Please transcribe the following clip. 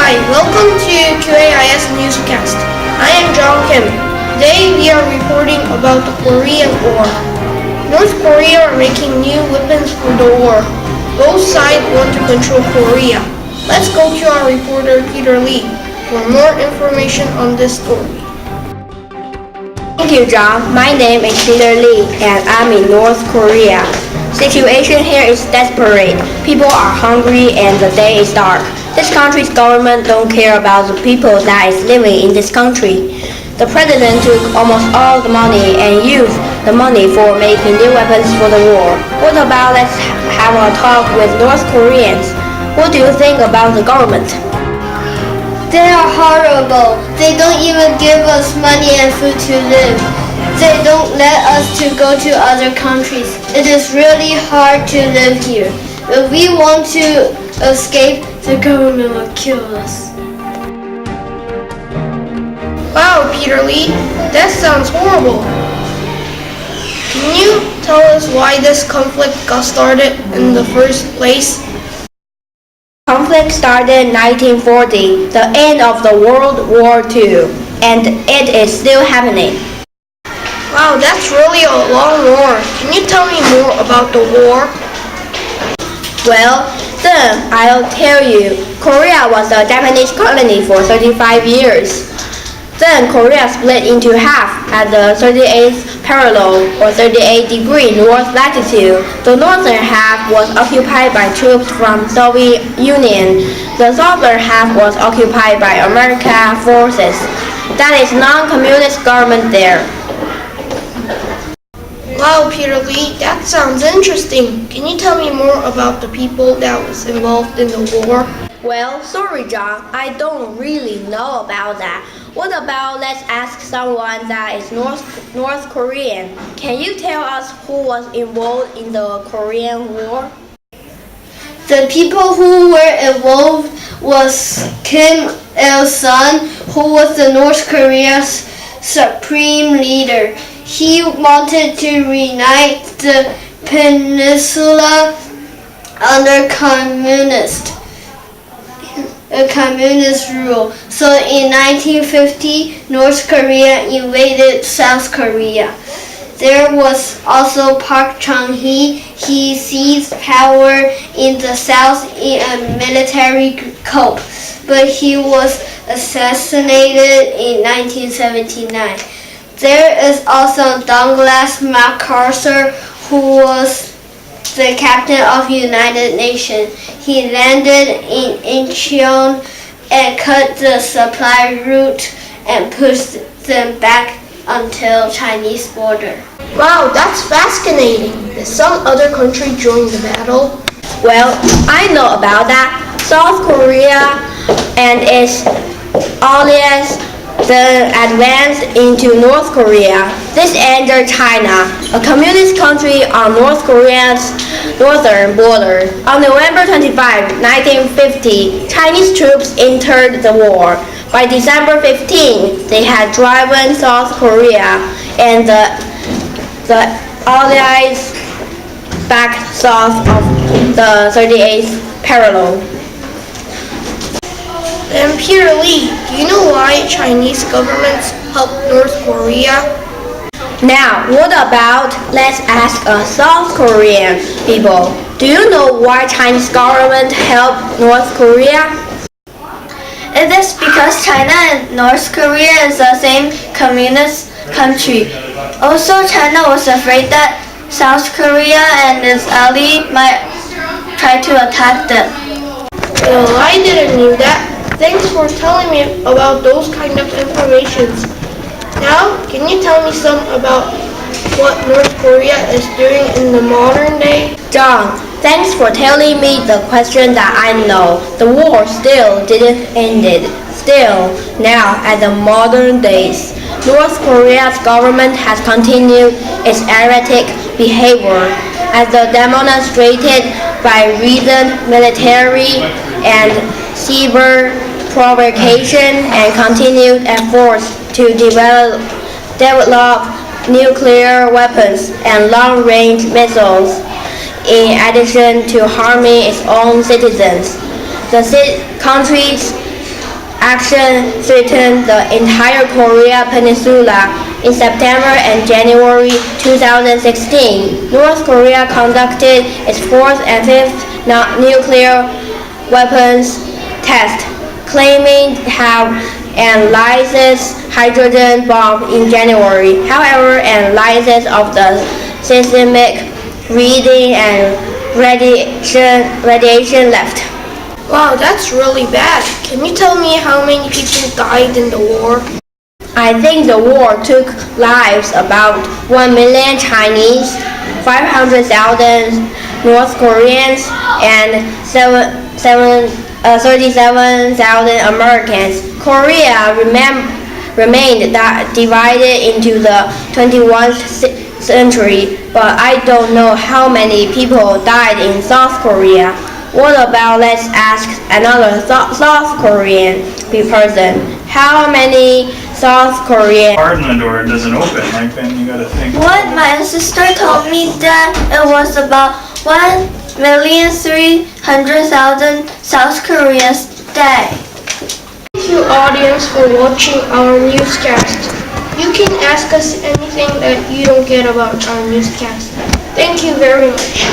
Hi, welcome to QAIS Newscast. I am John Kim. Today we are reporting about the Korean War. North Korea are making new weapons for the war. Both sides want to control Korea. Let's go to our reporter Peter Lee for more information on this story. Thank you, John. My name is Peter Lee, and I'm in North Korea. Situation here is desperate. People are hungry and the day is dark. This country's government don't care about the people that is living in this country. The president took almost all the money and used the money for making new weapons for the war. What about let's have a talk with North Koreans? What do you think about the government? They are horrible. They don't even give us money and food to live. They don't let us to go to other countries. It is really hard to live here. If we want to escape, the government will kill us. Wow, Peter Lee, that sounds horrible. Can you tell us why this conflict got started in the first place? Conflict started in 1940, the end of the World War II, and it is still happening. Wow, that's really a long war. Can you tell me more about the war? Well, then I'll tell you. Korea was a Japanese colony for 35 years. Then Korea split into half at the 38th parallel or 38-degree north latitude. The northern half was occupied by troops from Soviet Union. The southern half was occupied by American forces. That is non-communist government there. Wow, Peter Lee, that sounds interesting. Can you tell me more about the people that was involved in the war? Well, sorry, John, I don't really know about that. What about let's ask someone that is North Korean? Can you tell us who was involved in the Korean War? The people who were involved was Kim Il-sung, who was the North Korea's supreme leader. He wanted to reunite the peninsula under communist rule. So in 1950, North Korea invaded South Korea. There was also Park Chung-hee. He seized power in the south in a military coup, but he was assassinated in 1979. There is also Douglas MacArthur, who was the captain of United Nations. He landed in Incheon and cut the supply route and pushed them back until Chinese border. Wow, that's fascinating. Did some other country join the battle? Well, I know about that. South Korea and its allies then advanced into North Korea. This entered China, a communist country on North Korea's northern border. On November 25, 1950, Chinese troops entered the war. By December 15, they had driven South Korea and the allies back south of the 38th parallel. And Peter Lee, do you know why Chinese governments help North Korea? Now, what about let's ask a South Korean people. Do you know why Chinese government help North Korea? It is because China and North Korea is the same communist country. Also, China was afraid that South Korea and its ally might try to attack them. Well, I didn't know that. Thanks for telling me about those kind of informations. Now, can you tell me some about what North Korea is doing in the modern day? John, thanks for telling me the question that I know. The war still didn't end. Still, now at the modern days, North Korea's government has continued its erratic behavior as demonstrated by recent military and cyber provocation and continued efforts to develop nuclear weapons and long-range missiles, in addition to harming its own citizens. The country's action threatened the entire Korea Peninsula. In September and January 2016, North Korea conducted its fourth and fifth nuclear weapons test, claiming to have analyzed hydrogen bomb in January. However, analysis of the seismic reading and radiation left. Wow, that's really bad. Can you tell me how many people died in the war? I think the war took lives about 1 million Chinese, 500,000 North Koreans, and 37,000 Americans. Korea remained divided into the 21st century, but I don't know how many people died in South Korea. What about let's ask another South Korean person. How many South Korean? Hard and the door doesn't open. Like then you gotta think. What my sister told me that it was about 1,300,000 South Koreans died. Thank you, audience, for watching our newscast. You can ask us anything that you don't get about our newscast. Thank you very much.